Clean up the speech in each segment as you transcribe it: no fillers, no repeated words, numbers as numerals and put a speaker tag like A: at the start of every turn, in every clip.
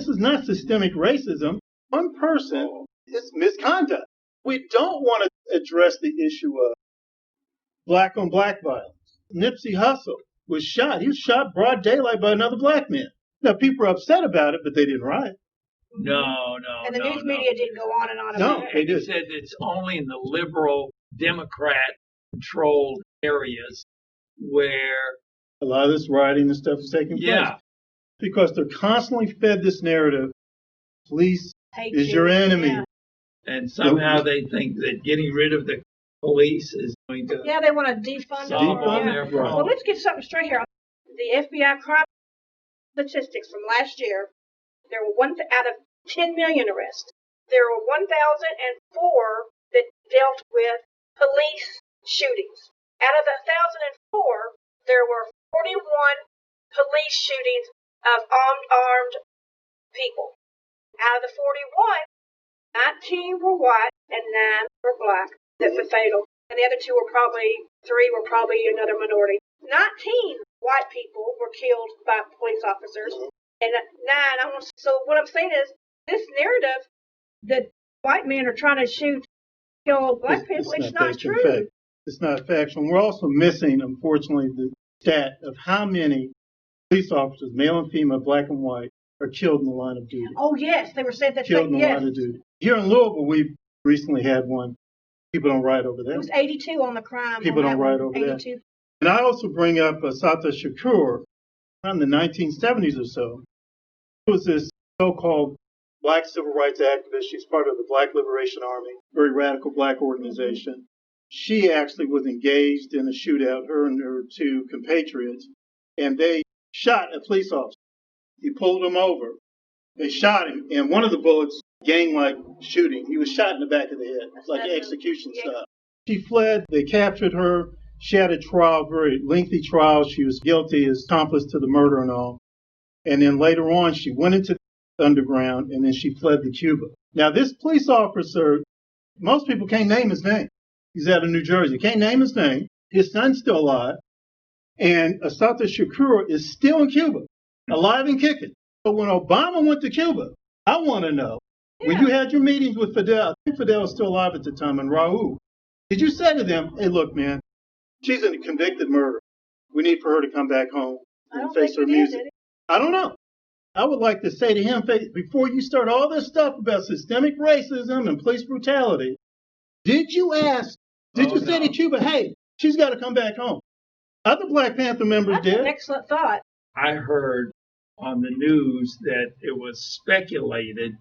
A: this is not systemic racism. One person is misconduct. We don't want to address the issue of black on black violence. Nipsey Hussle was shot. He was shot broad daylight by another black man. Now, people are upset about it, but they didn't riot.
B: No.
C: And the news media didn't go on and on about it.
A: They did.
B: He said it's only in the liberal, Democrat-controlled areas where
A: a lot of this rioting and stuff is taking place. Because they're constantly fed this narrative, police is your enemy.
C: Yeah.
B: And somehow they think that getting rid of the police is going to
C: they want to defund
B: their
C: them.
B: problem.
C: Well, let's get something straight here. The FBI crime statistics from last year, there were out of 10 million arrests, there were 1,004 that dealt with police shootings. Out of the 1,004, there were 41 police shootings of armed people. Out of the 41, 19 were white and 9 were black that were fatal. And the other 3 were probably another minority. 19 white people were killed by police officers. And 9, so what I'm saying is, this narrative that white men are trying to kill black people, it's not true.
A: It's not factual. We're also missing, unfortunately, the stat of how many police officers, male and female, black and white, are killed in the line of duty.
C: Oh, yes. They were saying that.
A: Killed in the line of duty. Here in Louisville, we recently had one. People don't write over that.
C: It was 82 on the crime.
A: People don't write over 82. That. And I also bring up Assata Shakur. Around the 1970s or so, there was this so-called black civil rights activist. She's part of the Black Liberation Army, very radical black organization. She actually was engaged in a shootout, her and her 2 compatriots, and they shot a police officer. He pulled him over. They shot him, and one of the bullets, gang-like shooting, he was shot in the back of the head, like an execution style. She fled. They captured her. She had a trial, very lengthy trial. She was guilty as accomplice to the murder and all. And then later on, she went into the underground, and then she fled to Cuba. Now, this police officer, most people can't name his name. He's out of New Jersey. Can't name his name. His son's still alive. And Assata Shakur is still in Cuba, alive and kicking. But when Obama went to Cuba, I want to know, when you had your meetings with Fidel, I think Fidel was still alive at the time, and Raul, did you say to them, hey, look, man, she's a convicted murderer. We need for her to come back home and face her music. I don't know. I would like to say to him, before you start all this stuff about systemic racism and police brutality, did you say to Cuba, hey, she's got to come back home? Other Black Panther members did.
C: That's an excellent thought.
B: I heard on the news that it was speculated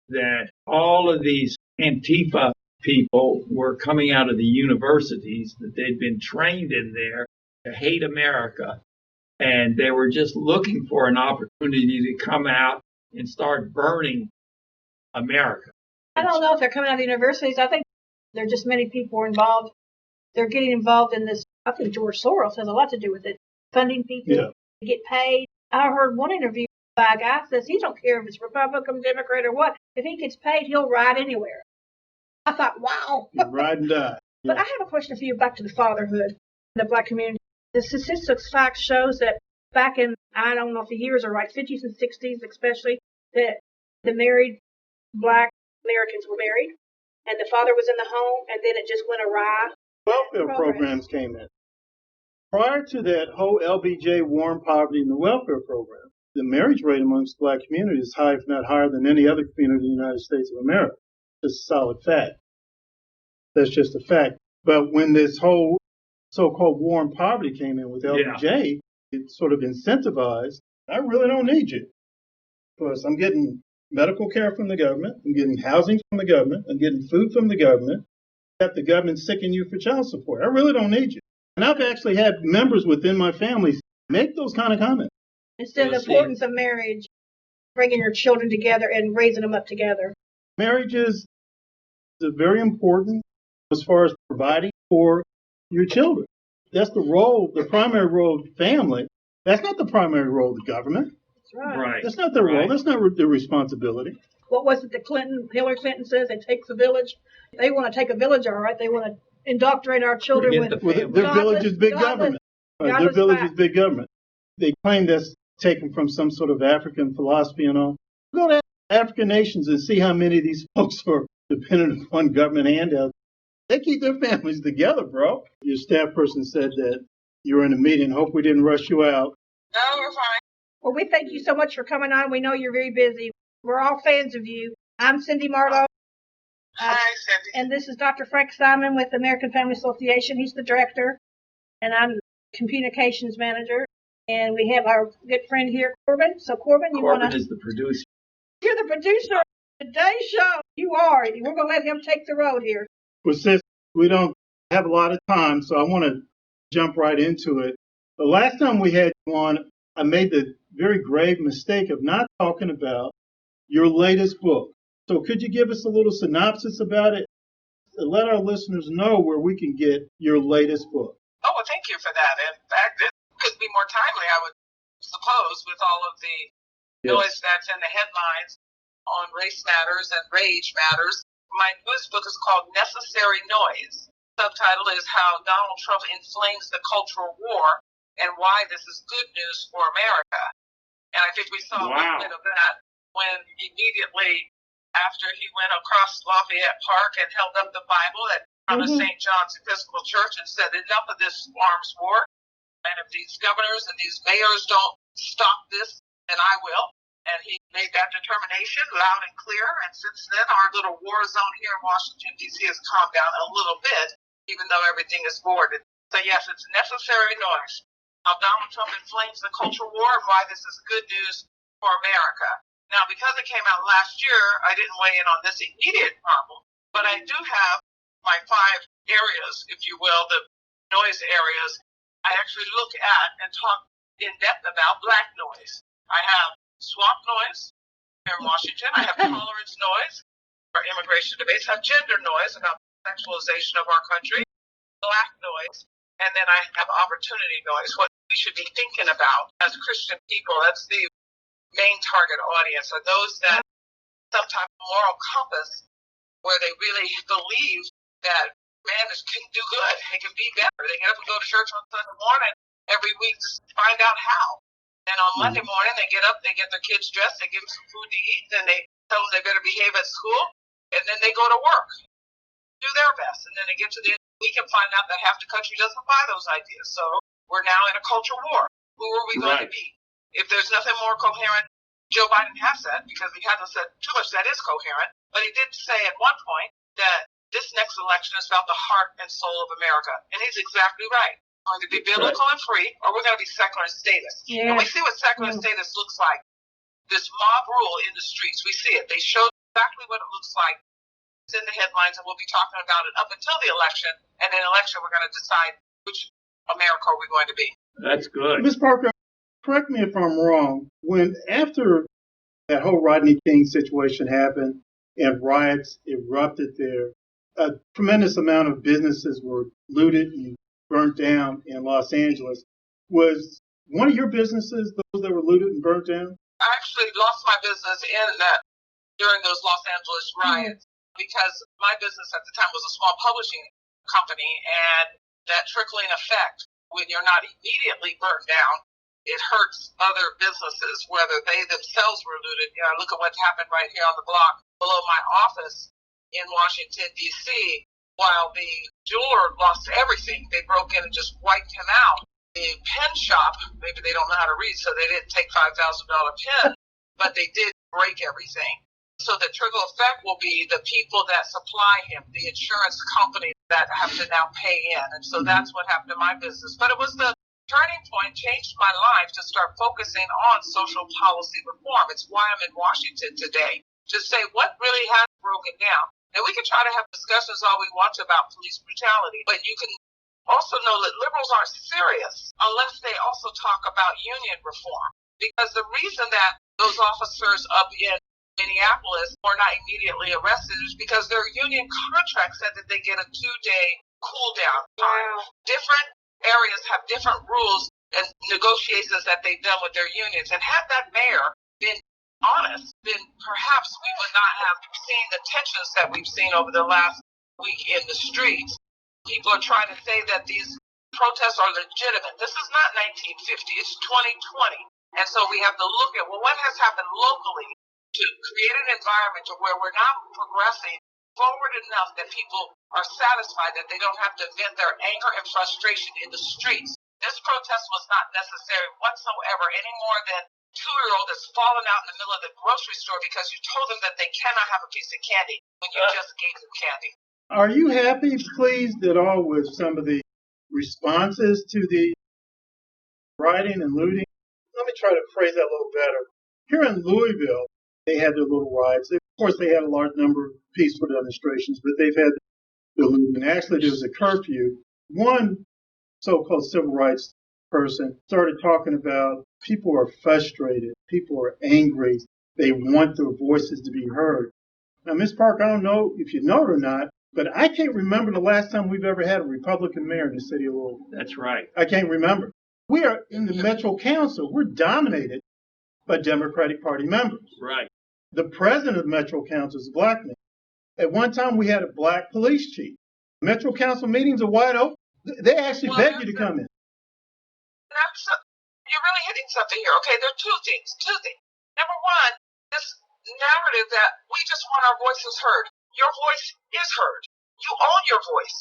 B: that all of these Antifa people were coming out of the universities, that they'd been trained in there to hate America, and they were just looking for an opportunity to come out and start burning America.
C: I don't know if they're coming out of the universities. I think there are just many people involved. They're getting involved in this. I think George Soros has a lot to do with it. Funding people to get paid. I heard one interview by a guy says he don't care if it's Republican, Democrat, or what. If he gets paid, he'll ride anywhere. I thought, wow.
A: Ride and die.
C: But I have a question for you back to the fatherhood in the Black community. The statistics fact shows that back in, I don't know if the years are right, 50s and 60s especially, that the married Black Americans were married, and the father was in the home, and then it just went awry.
A: Welfare programs came in. Prior to that whole LBJ war on poverty and the welfare program, the marriage rate amongst the Black community is high, if not higher than any other community in the United States of America. It's a solid fact. That's just a fact. But when this whole so-called war on poverty came in with LBJ, it sort of incentivized, I really don't need you. Because I'm getting medical care from the government, I'm getting housing from the government, I'm getting food from the government, that the government's sicking you for child support. I really don't need you. And I've actually had members within my family make those kind of comments.
C: Instead of the importance of marriage, bringing your children together and raising them up together.
A: Marriage is very important as far as providing for your children. That's the role, the primary role of the family. That's not the primary role of the government.
C: That's right.
A: That's not their role. That's not their responsibility.
C: What was it that Hillary Clinton says? It takes a village. They want to take a village, all right. They want to indoctrinate our children with
A: their village is big government. Their village is big government. They claim that's taken from some sort of African philosophy and all. Go to African nations and see how many of these folks are dependent upon government handouts. They keep their families together, bro. Your staff person said that you were in a meeting. Hope we didn't rush you out.
C: No, we're fine. Well, we thank you so much for coming on. We know you're very busy. We're all fans of you. I'm Cindy Marlow. Hi, Cindy. And this is Dr. Frank Simon with the American Family Association. He's the director, and I'm communications manager. And we have our good friend here, Corbin. So, Corbin,
B: Corbin is the producer.
C: You're the producer of today's show. You are. We're going to let him take the road here.
A: Well, since we don't have a lot of time, so I want to jump right into it. The last time we had you on, I made the very grave mistake of not talking about your latest book. So could you give us a little synopsis about it? Let our listeners know where we can get your latest book.
D: Oh, well, thank you for that. In fact, it could be more timely, I would suppose, with all of the noise that's in the headlines on race matters and rage matters. My newest book is called Necessary Noise. Subtitle is How Donald Trump Inflames the Cultural War and Why This is Good News for America. And I think we saw a little bit of that when immediately after he went across Lafayette Park and held up the Bible at front of St. John's Episcopal Church and said, enough of this arms war. And if these governors and these mayors don't stop this, then I will. And he made that determination loud and clear. And since then, our little war zone here in Washington, D.C. has calmed down a little bit, even though everything is boarded. So, yes, it's necessary noise. How Donald Trump inflames the cultural war and why this is good news for America. Now, because it came out last year, I didn't weigh in on this immediate problem, but I do have my 5 areas, if you will, the noise areas I actually look at and talk in depth about black noise. I have swamp noise here in Washington. I have tolerance noise for immigration debates. I have gender noise about the sexualization of our country, black noise, and then I have opportunity noise, what we should be thinking about as Christian people. That's the main target audience are those that some type of moral compass where they really believe that man can do good, they can be better. They get up and go to church on Sunday morning every week to find out how. And on Monday morning, they get up, they get their kids dressed, they give them some food to eat, then they tell them they better behave at school, and then they go to work, do their best. And then they get to the end of the week and find out that half the country doesn't buy those ideas. So we're now in a culture war. Who are we going to be? If there's nothing more coherent, Joe Biden has said, because he hasn't said too much that is coherent, but he did say at one point that this next election is about the heart and soul of America. And he's exactly right. We're going to be biblical and free, or we're going to be secular and statist. Yeah. And we see what secular and statist looks like. This mob rule in the streets, we see it. They show exactly what it looks like. It's in the headlines, and we'll be talking about it up until the election. And in election, we're going to decide which America are we going to be.
B: That's good.
A: Ms. Parker, correct me if I'm wrong. When after that whole Rodney King situation happened and riots erupted there, a tremendous amount of businesses were looted and burnt down in Los Angeles. Was one of your businesses those that were looted and burnt down?
D: I actually lost my business in that during those Los Angeles riots because my business at the time was a small publishing company, and that trickling effect, when you're not immediately burnt down, it hurts other businesses, whether they themselves were looted. You know, look at what happened right here on the block below my office in Washington, D.C., while the jeweler lost everything. They broke in and just wiped him out. The pen shop, maybe they don't know how to read, so they didn't take $5,000 pen, but they did break everything. So the trickle effect will be the people that supply him, the insurance companies that have to now pay in. And so that's what happened to my business. But it was the turning point, changed my life to start focusing on social policy reform. It's why I'm in Washington today, to say what really has broken down. And we can try to have discussions all we want about police brutality, but you can also know that liberals aren't serious unless they also talk about union reform. Because the reason that those officers up in Minneapolis were not immediately arrested is because their union contract said that they get a 2-day cool down time. Wow. Different areas have different rules and negotiations that they've done with their unions. And had that mayor been honest, then perhaps we would not have seen the tensions that we've seen over the last week in the streets. People are trying to say that these protests are legitimate. This is not 1950, it's 2020. And so we have to look at, well, what has happened locally to create an environment to where we're not progressing forward enough that people are satisfied that they don't have to vent their anger and frustration in the streets. This protest was not necessary whatsoever any more than a 2-year-old that's fallen out in the middle of the grocery store because you told them that they cannot have a piece of candy when you just gave them candy.
A: Are you happy, pleased at all with some of the responses to the rioting and looting? Let me try to phrase that a little better. Here in Louisville, they had their little riots. Of course, they had a large number of peaceful demonstrations, but they've had the looting. Actually, there was a curfew. One so-called civil rights person started talking about people are frustrated, people are angry, they want their voices to be heard. Now, Ms. Park, I don't know if you know it or not, but I can't remember the last time we've ever had a Republican mayor in the city of Louisville.
B: That's right.
A: I can't remember. We are in the Metro Council. We're dominated by Democratic Party members.
B: Right.
A: The president of the Metro Council is a black man. At one time, we had a black police chief. Metro Council meetings are wide open. They actually beg you to come in.
D: You're really hitting something here. Okay, there are two things. Number one, this narrative that we just want our voices heard. Your voice is heard. You own your voice.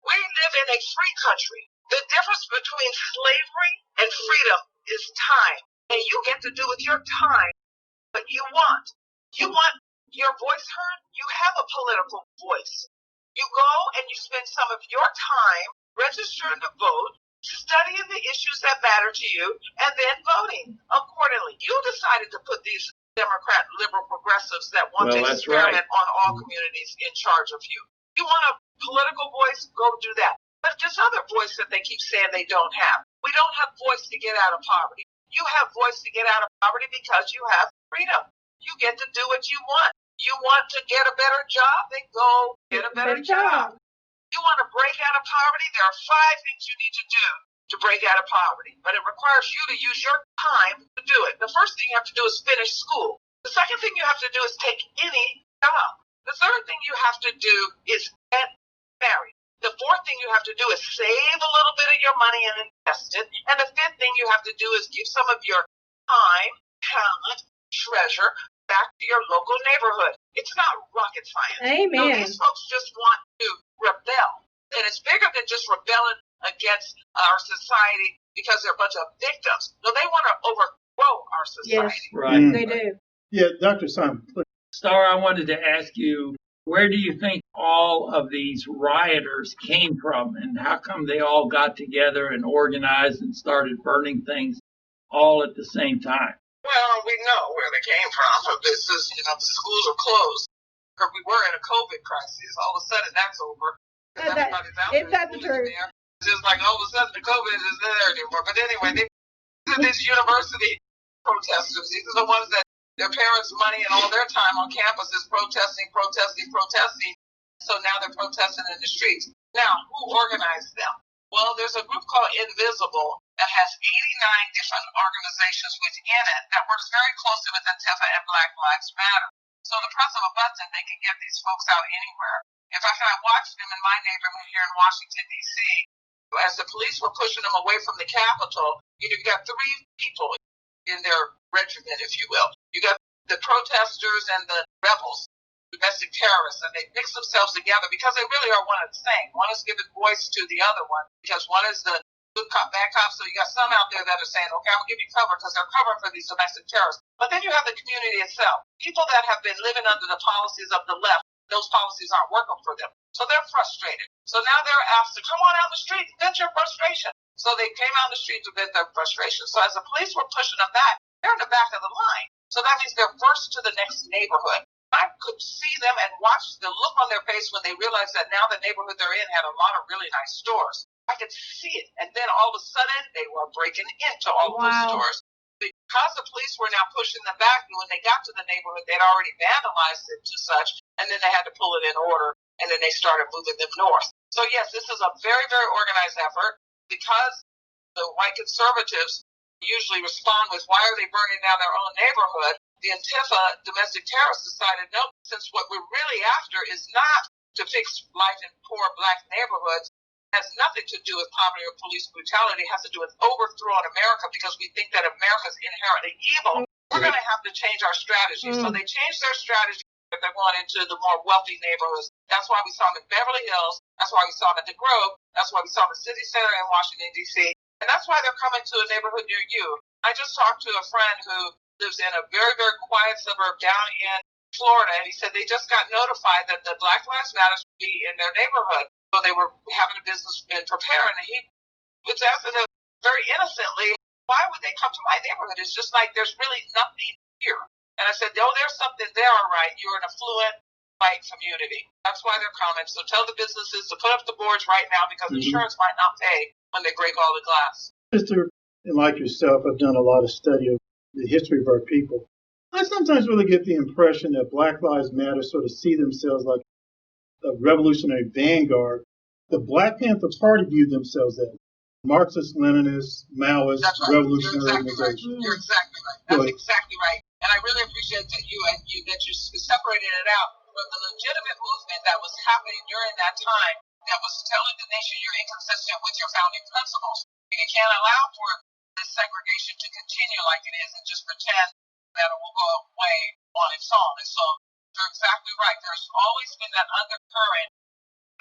D: We live in a free country. The difference between slavery and freedom is time. And you get to do with your time what you want. You want your voice heard? You have a political voice. You go and you spend some of your time registering to vote, studying the issues that matter to you, and then voting accordingly. You decided to put these Democrat, liberal progressives that want to experiment on all communities in charge of you. You want a political voice? Go do that. But this other voice that they keep saying they don't have. We don't have voice to get out of poverty. You have voice to get out of poverty because you have freedom. You get to do what you want. You want to get a better job? Then go get a better job. You want to break out of poverty? There are 5 things you need to do to break out of poverty, but it requires you to use your time to do it. The first thing you have to do is finish school. The second thing you have to do is take any job. The third thing you have to do is get married. The fourth thing you have to do is save a little bit of your money and invest it. And the fifth thing you have to do is give some of your time, talent, treasure back to your local neighborhood. It's not rocket science.
C: Amen.
D: No, these folks just want to rebel. And it's bigger than just rebelling against our society because they're a bunch of victims. No, they want to overthrow our society.
C: Yes,
B: Right.
C: they do.
A: Yeah, Dr. Simon, please.
B: Star, I wanted to ask you, where do you think all of these rioters came from, and how come they all got together and organized and started burning things all at the same time?
D: Well, we know where they came from. This is, the schools are closed. We were in a COVID crisis. All of a sudden, that's over. Everybody's out
C: Is that the truth?
D: there. It's just like all of a sudden, the COVID isn't there anymore. But anyway, these university protesters, these are the ones that their parents' money and all their time on campus is protesting. So now they're protesting in the streets. Now, who organized them? Well, there's a group called Invisible that has 89 different organizations within it that works very closely with Antifa and Black Lives Matter. So the press of a button, they can get these folks out anywhere. In fact, I watched them in my neighborhood here in Washington, D.C. As the police were pushing them away from the Capitol, you got 3 people in their regiment, if you will. You got the protesters and the rebels, domestic terrorists, and they mix themselves together because they really are one and the same. One is giving voice to the other one because one is the good cop, bad cop. So you got some out there that are saying, okay, I'm going to give you cover because they're covering for these domestic terrorists. But then you have the community itself. People that have been living under the policies of the left, those policies aren't working for them. So they're frustrated. So now they're asked to come on out the street and vent your frustration. So they came out the street to vent their frustration. So as the police were pushing them back, they're in the back of the line. So that means they're first to the next neighborhood. I could see them and watch the look on their face when they realized that now the neighborhood they're in had a lot of really nice stores. I could see it. And then all of a sudden, they were breaking into all of those stores. Because the police were now pushing them back, and when they got to the neighborhood, they'd already vandalized it to such, and then they had to pull it in order, and then they started moving them north. So yes, this is a very, very organized effort. Because the white conservatives usually respond with, why are they burning down their own neighborhood? The Antifa domestic terrorists decided, no, since what we're really after is not to fix life in poor black neighborhoods, it has nothing to do with poverty or police brutality. It has to do with overthrowing America because we think that America is inherently evil we're going to have to change our strategy. So they changed their strategy. If they went into the more wealthy neighborhoods. That's why we saw them in Beverly Hills. That's why we saw them at the Grove. That's why we saw the city center in Washington, D.C. And that's why they're coming to a neighborhood near you. I just talked to a friend who lives in a very, very quiet suburb down in Florida, and he said they just got notified that the Black Lives Matter should be in their neighborhood. So they were having a business and preparing, and he was asking them very innocently, why would they come to my neighborhood? It's just like there's really nothing here. And I said, oh, there's something there, all right. You're an affluent white community. That's why they're coming. So tell the businesses to put up the boards right now because insurance might not pay when they break all the glass.
A: Sister, and like yourself, I've done a lot of study of the history of our people. I sometimes really get the impression that Black Lives Matter sort of see themselves like a revolutionary vanguard. The Black Panther Party viewed themselves as Marxist, Leninist, Maoist,
D: right.
A: revolutionary organization.
D: You're exactly right. That's exactly right. And I really appreciate that you separated it out from the legitimate movement that was happening during that time that was telling the nation you're inconsistent with your founding principles. And you can't allow for this segregation to continue like it is and just pretend that it will go away on its own. And so you're exactly right. There's always been that undercurrent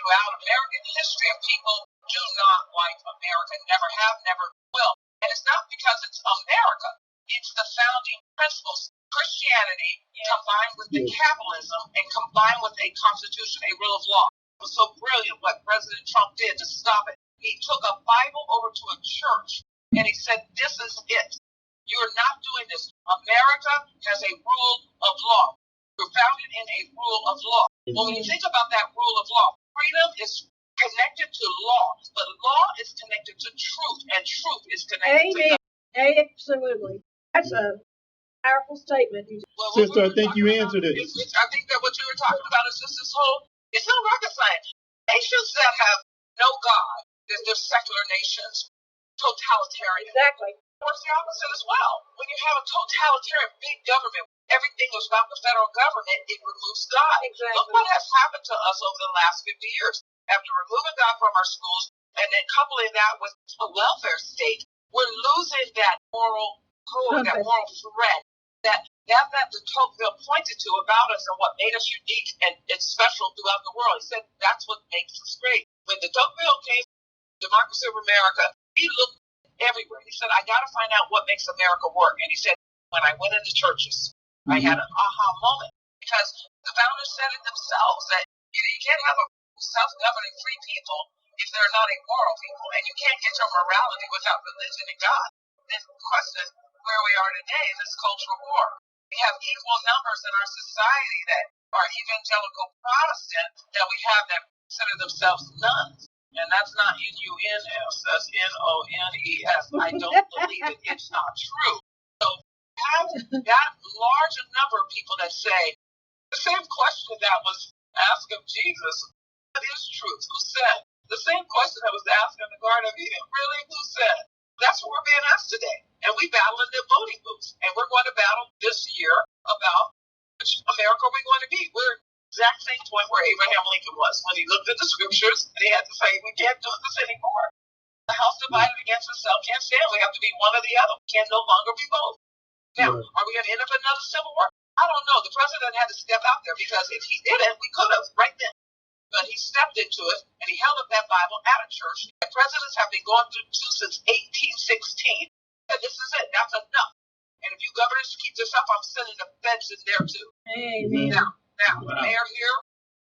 D: throughout American history of people do not like America, never have, never will. And it's not because it's America. It's the founding principles, Christianity combined with the capitalism and combined with a constitution, a rule of law. It was so brilliant what President Trump did to stop it. He took a Bible over to a church and he said, this is it. You're not doing this. America has a rule of law. We're founded in a rule of law. Well, when you think about that rule of law, freedom is connected to law, but law is connected to truth, and truth is connected to God.
C: Absolutely. That's a powerful statement.
A: Well, Sister, I think you answered it.
D: I think that what you were talking about is just this whole, it's not rocket science. Nations that have no God, they're secular nations, totalitarian.
C: Exactly.
D: What's the opposite as well? When you have a totalitarian big government, everything was about the federal government, it removes God.
C: Exactly.
D: Look what has happened to us over the last 50 years. After removing God from our schools and then coupling that with a welfare state, we're losing that moral code, that moral thread that de Tocqueville pointed to about us and what made us unique and special throughout the world. He said that's what makes us great. When de Tocqueville came to Democracy of America, he looked everywhere. He said, I got to find out what makes America work. And he said, when I went into churches, I had an aha moment because the founders said it themselves that you can't have a self-governing free people if they're not a moral people, and you can't get your morality without religion and God. Then question where we are today in this cultural war. We have equal numbers in our society that are evangelical Protestant that we have that consider themselves nuns. And that's not N-U-N-S, that's N-O-N-E-S. I don't believe it. It's not true. So you have that large a number of people that say the same question that was asked of Jesus, what is truth? Who said? The same question that was asked in the Garden of Eden, really, who said? That's what we're being asked today. And we battle in the voting booths. And we're going to battle this year about which America are we going to be. We're exact same point where Abraham Lincoln was when he looked at the scriptures and he had to say, we can't do this anymore. The house divided against itself can't stand. We have to be one or the other. We can no longer be both. Now, are we going to end up in another civil war? I don't know. The president had to step out there because if he didn't, we could have right then. But he stepped into it and he held up that Bible at a church that presidents have been going through since 1816. And this is it. That's enough. And if you governors keep this up, I'm sending the feds in there too.
C: Amen.
D: Now, the mayor here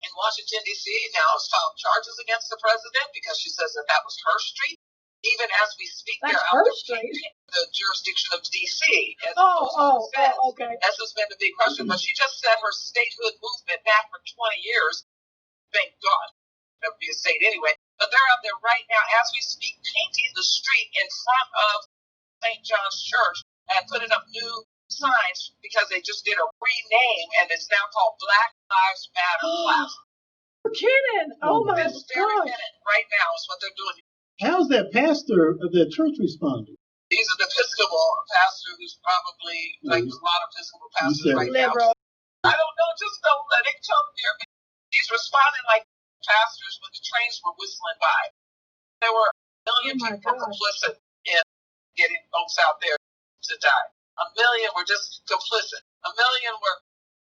D: in Washington, D.C. now has filed charges against the president because she says that was her street. Even as we speak,
C: that's
D: they're out there the jurisdiction of D.C.
C: Okay.
D: That's just been the big question. But she just said her statehood movement back for 20 years. Thank God. That would be a state anyway. But they're out there right now as we speak, painting the street in front of St. John's Church and putting up new signs because they just did a rename and it's now called Black Lives Matter Plaza.
C: You're kidding. Oh my God.
D: This very minute right now is what they're doing.
A: How's that pastor of the church responding?
D: He's an Episcopal pastor who's probably like a lot of Episcopal pastors right now. I don't know, just don't let it come near me. He's responding like pastors when the trains were whistling by. There were a million people complicit in getting folks out there to die. A million were just complicit. A million were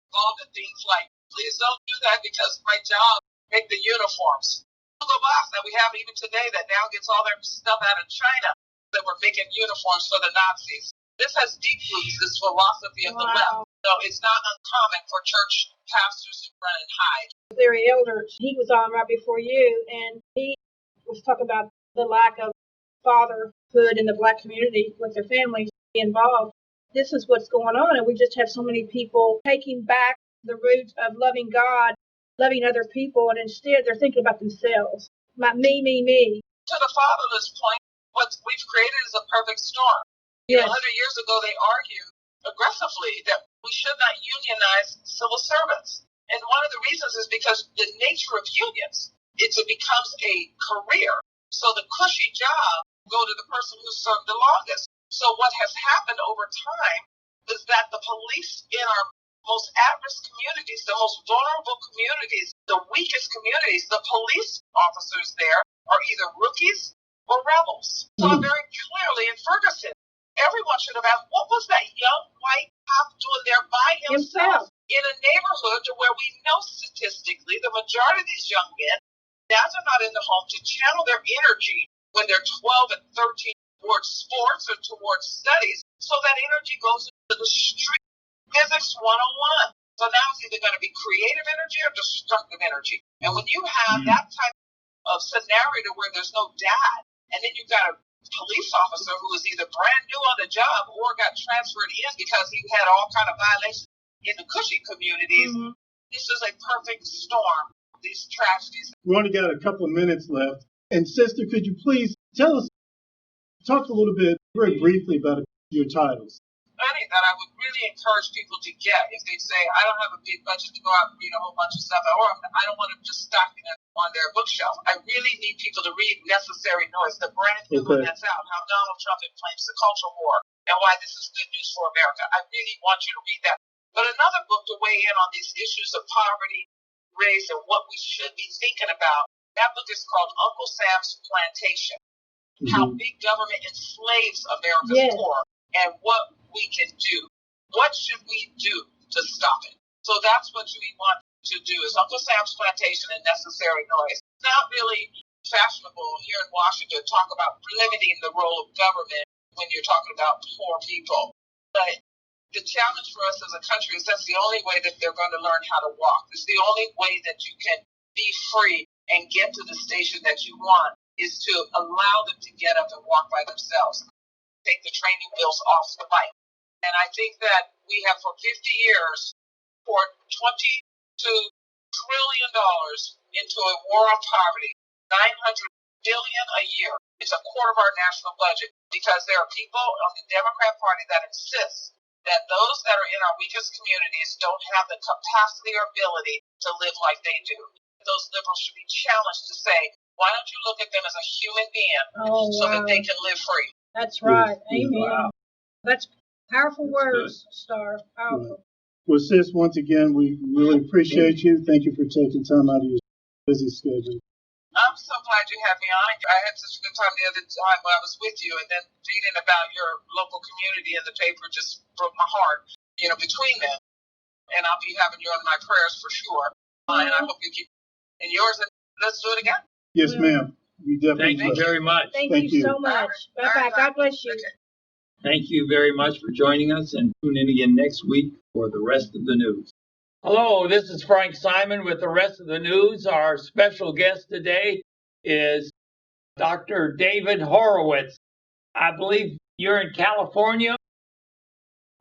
D: involved in things like, please don't do that because my job make the uniforms. Hugo Boss that we have even today that now gets all their stuff out of China that were making uniforms for the Nazis. This has deep roots, this philosophy of the left. So it's not uncommon for church pastors to run and hide.
C: Larry Elder, he was on right before you, and he was talking about the lack of fatherhood in the black community with their families involved. This is what's going on, and we just have so many people taking back the roots of loving God, loving other people, and instead they're thinking about themselves. About me.
D: To the fatherless point, what we've created is a perfect storm.
C: Yes.
D: 100 years ago, they argued aggressively that we should not unionize civil servants. And one of the reasons is because the nature of unions, it becomes a career. So the cushy job go to the person who served the longest. So what has happened over time is that the police in our most at-risk communities, the most vulnerable communities, the weakest communities, the police officers there are either rookies or rebels. Saw very clearly in Ferguson. Everyone should have asked, what was that young white cop doing there by himself in a neighborhood to where we know statistically the majority of these young men, dads are not in the home to channel their energy when they're 12 and 13 towards sports or towards studies. So that energy goes into the street. Physics 101. So now it's either going to be creative energy or destructive energy. And when you have that type of scenario where there's no dad, and then you've got a police officer who was either brand new on the job or got transferred in because he had all kind of violations in the cushy communities. This is a perfect storm, these tragedies.
A: We only got a couple of minutes left. And sister, could you please talk a little bit very briefly about your titles?
D: That I would really encourage people to get if they say, I don't have a big budget to go out and read a whole bunch of stuff, or I don't want to just stock it on their bookshelf. I really need people to read Necessary Noise, the brand new one that's out, how Donald Trump inflames the cultural war and why this is good news for America. I really want you to read that. But another book to weigh in on these issues of poverty, race, and what we should be thinking about, that book is called Uncle Sam's Plantation, How Big Government Enslaves America's Poor, and what we can do. What should we do to stop it? So that's what we want to do is Uncle Sam's Plantation and Necessary Noise. It's not really fashionable here in Washington to talk about limiting the role of government when you're talking about poor people. But the challenge for us as a country is that's the only way that they're going to learn how to walk. It's the only way that you can be free and get to the station that you want is to allow them to get up and walk by themselves. Take the training wheels off the bike. And I think that we have for 50 years poured $22 trillion into a war on poverty, $900 billion a year. It's a quarter of our national budget because there are people on the Democrat Party that insist that those that are in our weakest communities don't have the capacity or ability to live like they do. Those liberals should be challenged to say, why don't you look at them as a human being so that they can live free?
C: That's right. Amen.
B: Wow.
C: That's powerful words,
B: good.
C: Star. Powerful.
A: Well, sis, once again, we really appreciate you. Thank you for taking time out of your busy schedule.
D: I'm so glad you had me on. I had such a good time the other time when I was with you, and then reading about your local community in the paper just broke my heart, between them. And I'll be having you on my prayers for sure. And I hope you keep in yours, and let's do it again.
A: Yes, ma'am. We definitely
B: Thank you very much.
C: Thank you so much. Bye-bye. God bless you.
D: Okay.
B: Thank you very much for joining us, and tune in again next week for the rest of the news. Hello, this is Frank Simon with the rest of the news. Our special guest today is Dr. David Horowitz. I believe you're in California.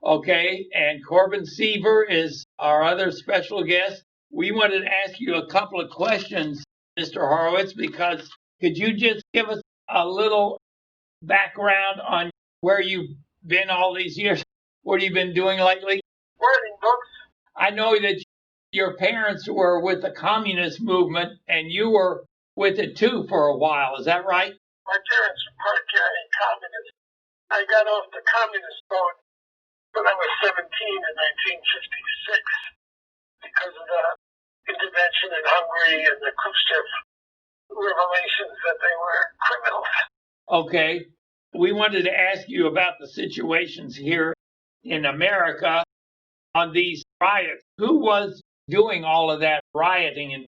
B: Okay, and Corbin Seavers is our other special guest. We wanted to ask you a couple of questions, Mr. Horowitz, because could you just give us a little background on where you've been all these years? What have you been doing lately?
D: Wording books.
B: I know that your parents were with the communist movement and you were with it too for a while. Is that right?
E: My parents were part-carrying communists. I got off the communist boat when I was 17 in 1956 because of the intervention in Hungary and the Khrushchev revelations that they were criminals.
B: Okay. We wanted to ask you about the situations here in America on these riots. Who was doing all of that rioting and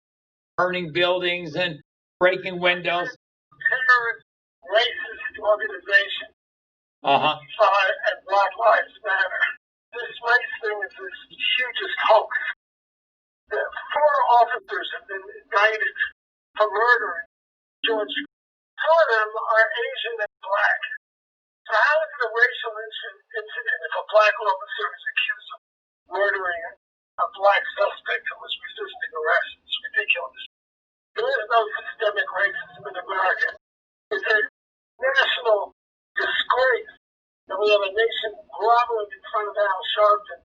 B: burning buildings and breaking windows?
E: Terrorist, racist organization.
B: Uh-huh.
E: And Black Lives Matter. This race thing is this hugest hoax. The 4 officers have been indicted for murdering George. 2 of them are Asian and black. So how is it a racial incident if a black officer is accused of murdering a black suspect who was resisting arrest? It's ridiculous. There is no systemic racism in America. It's a national disgrace that we have a nation groveling in front of Al Sharpton,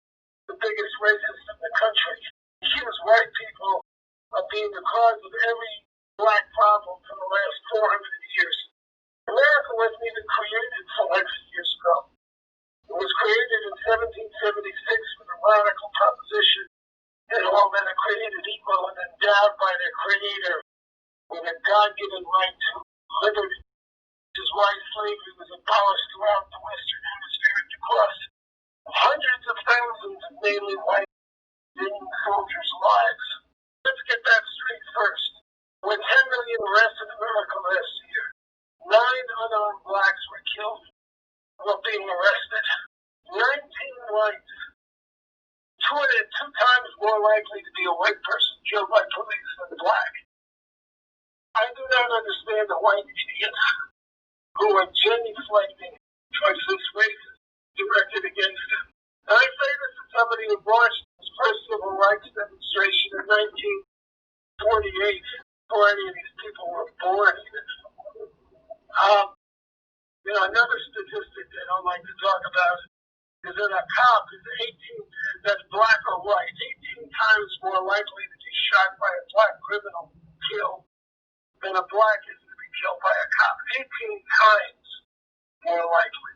E: the biggest racist in the country. He accused white people of being the cause of every black problem for the last 400 years. America wasn't even created 400 years ago. It was created in 1776 with a radical proposition that all men are created equal and endowed by their creator with a God-given right to liberty, which is why slavery was abolished throughout the Western Hemisphere and across hundreds of thousands of mainly white Union soldiers' lives. Let's get that straight first. When 10 million arrests in America last year, 9 unarmed blacks were killed while being arrested. 19 whites, 2 times more likely to be a white person killed by police than black. I do not understand the white idiots who are genuflecting towards this racism directed against them. And I say this as somebody who watched the first civil rights demonstration in 1948, before any of these people were born even. Another statistic they don't like to talk about is that a cop is 18, that's black or white, 18 times more likely to be shot by a black criminal killed than a black is to be killed by a cop. 18 times more likely.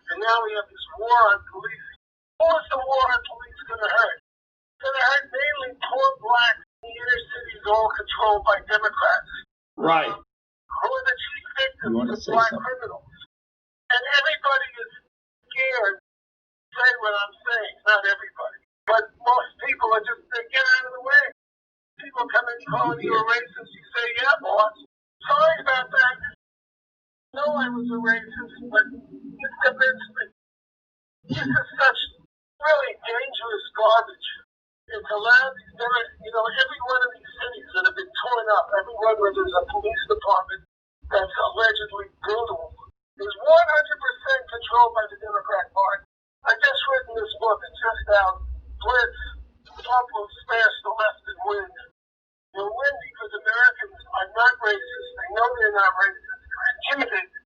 E: And now we have this war on police. Who is the war on police going to hurt? It's going to hurt mainly poor blacks in the inner cities, all controlled by Democrats.
B: Right.
E: Who are the chief victims of black criminals? And everybody is scared to say what I'm saying. Not everybody. But most people are just, they get out of the way. People come in calling you a racist. You say, yeah, boss. Sorry about that. No, I was a racist, but it convinced me. This is such really dangerous garbage. It's allowed these, every one of these cities that have been torn up, every one where there's a police department that's allegedly brutal, is 100% controlled by the Democrat Party. I just written this book. It's just out. Blitz, Trump will smash the left and win. They'll win because Americans are not racist. They know they're not racist. They're intimidated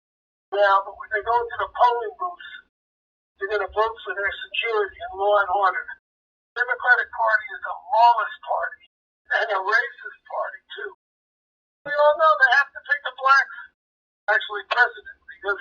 E: now, but when they go into the polling booths, they're going to vote for their security and law and order. The Democratic Party is a lawless party and a racist party, too. We all know they have to pick the blacks, actually president, because